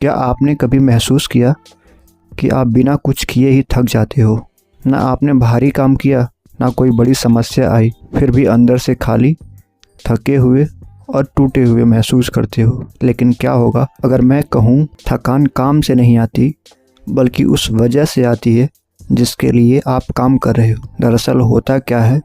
क्या आपने कभी महसूस किया कि आप बिना कुछ किए ही थक जाते हो? ना आपने भारी काम किया, ना कोई बड़ी समस्या आई, फिर भी अंदर से खाली, थके हुए और टूटे हुए महसूस करते हो। लेकिन क्या होगा अगर मैं कहूँ, थकान काम से नहीं आती, बल्कि उस वजह से आती है जिसके लिए आप काम कर रहे हो। दरअसल होता क्या है,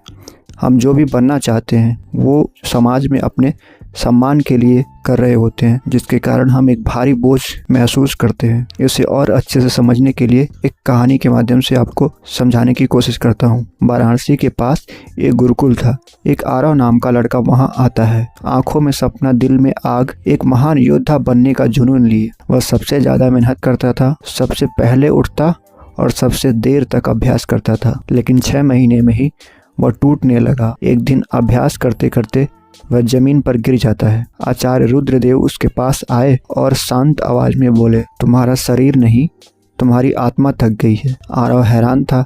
हम जो भी बनना चाहते हैं वो समाज में अपने सम्मान के लिए कर रहे होते हैं, जिसके कारण हम एक भारी बोझ महसूस करते हैं। इसे और अच्छे से समझने के लिए एक कहानी के माध्यम से आपको समझाने की कोशिश करता हूँ। वाराणसी के पास एक गुरुकुल था। एक आरव नाम का लड़का वहाँ आता है, आंखों में सपना, दिल में आग, एक महान योद्धा बनने का जुनून लिए। वह सबसे ज़्यादा मेहनत करता था, सबसे पहले उठता और सबसे देर तक अभ्यास करता था। लेकिन 6 महीने में ही वह टूटने लगा। एक दिन अभ्यास करते करते वह जमीन पर गिर जाता है। आचार्य रुद्रदेव उसके पास आए और शांत आवाज में बोले, तुम्हारा शरीर नहीं, तुम्हारी आत्मा थक गई है। आरव हैरान था,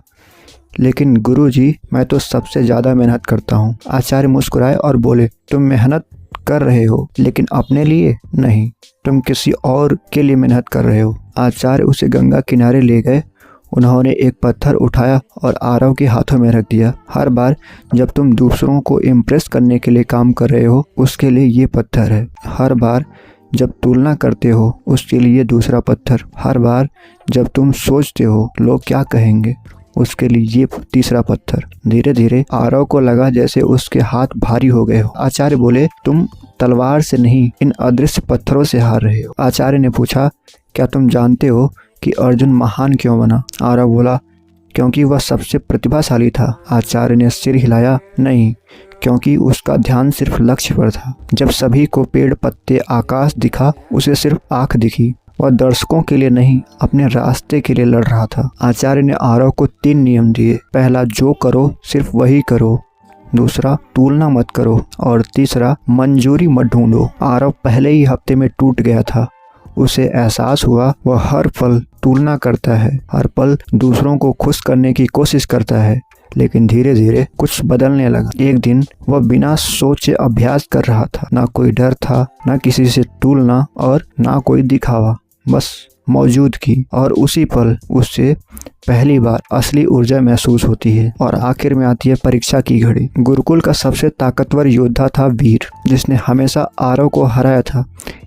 लेकिन गुरुजी, मैं तो सबसे ज़्यादा मेहनत करता हूँ। आचार्य मुस्कुराए और बोले, तुम मेहनत कर रहे हो, लेकिन अपने लिए नहीं, तुम किसी और के लिए मेहनत कर रहे हो। आचार्य उसे गंगा किनारे ले गए। उन्होंने एक पत्थर उठाया और आरव के हाथों में रख दिया। हर बार जब तुम दूसरों को इम्प्रेस करने के लिए काम कर रहे हो, उसके लिए ये पत्थर है। हर बार जब तुलना करते हो, उसके लिए दूसरा पत्थर। हर बार जब तुम सोचते हो लोग क्या कहेंगे, उसके लिए ये तीसरा पत्थर। धीरे धीरे आरव को लगा जैसे उसके हाथ भारी हो गए हो। आचार्य बोले, तुम तलवार से नहीं, इन अदृश्य पत्थरों से हार रहे हो। आचार्य ने पूछा, क्या तुम जानते हो कि अर्जुन महान क्यों बना? आरव बोला, क्योंकि वह सबसे प्रतिभाशाली था। आचार्य ने सिर हिलाया, नहीं, क्योंकि उसका ध्यान सिर्फ लक्ष्य पर था। जब सभी को पेड़, पत्ते, आकाश दिखा, उसे सिर्फ आंख दिखी। वह दर्शकों के लिए नहीं, अपने रास्ते के लिए लड़ रहा था। आचार्य ने आरव को 3 नियम दिए। पहला, जो करो सिर्फ वही करो। दूसरा, तुलना मत करो। और तीसरा, मंजूरी मत ढूंढो। आरव पहले ही हफ्ते में टूट गया था। उसे एहसास हुआ वह हर पल तुलना करता है, हर पल दूसरों को खुश करने की कोशिश करता है। लेकिन धीरे धीरे कुछ बदलने लगा। एक दिन वह बिना सोचे अभ्यास कर रहा था। ना कोई डर था, ना किसी से तुलना और ना कोई दिखावा, बस मौजूदगी। और उसी पल उससे पहली बार असली ऊर्जा महसूस होती है। और आखिर में आती है परीक्षा की घड़ी। गुरुकुल का सबसे ताकतवर योद्धा था वीर, जिसने हमेशा आरव को हराया था।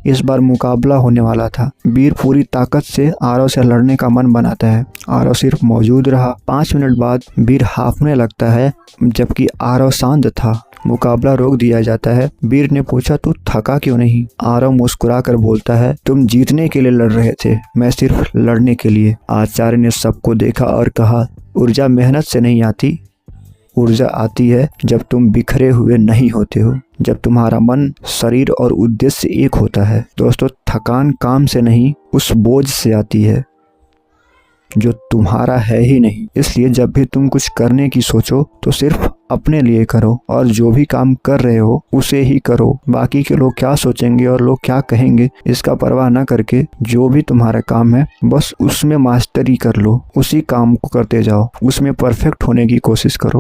इस बार मुकाबला होने वाला था। वीर पूरी ताकत से आरव से लड़ने का मन बनाता है। आरव सिर्फ मौजूद रहा। 5 मिनट बाद वीर हांफने लगता है, जबकि आरव शांत था। मुकाबला रोक दिया जाता है। वीर ने पूछा, तू थका क्यों नहीं? आरव मुस्कुरा कर बोलता है, तुम जीतने के लिए लड़ रहे थे, मैं सिर्फ लड़ने के लिए। आचार्य ने सबको देखा और कहा, ऊर्जा मेहनत से नहीं आती, ऊर्जा आती है जब तुम बिखरे हुए नहीं होते हो, जब तुम्हारा मन, शरीर और उद्देश्य एक होता है। दोस्तों, थकान काम से नहीं, उस बोझ से आती है जो तुम्हारा है ही नहीं। इसलिए जब भी तुम कुछ करने की सोचो तो सिर्फ अपने लिए करो, और जो भी काम कर रहे हो उसे ही करो। बाकी के लोग क्या सोचेंगे और लोग क्या कहेंगे, इसका परवाह न करके जो भी तुम्हारा काम है बस उसमें मास्टरी कर लो, उसी काम को करते जाओ, उसमें परफेक्ट होने की कोशिश करो।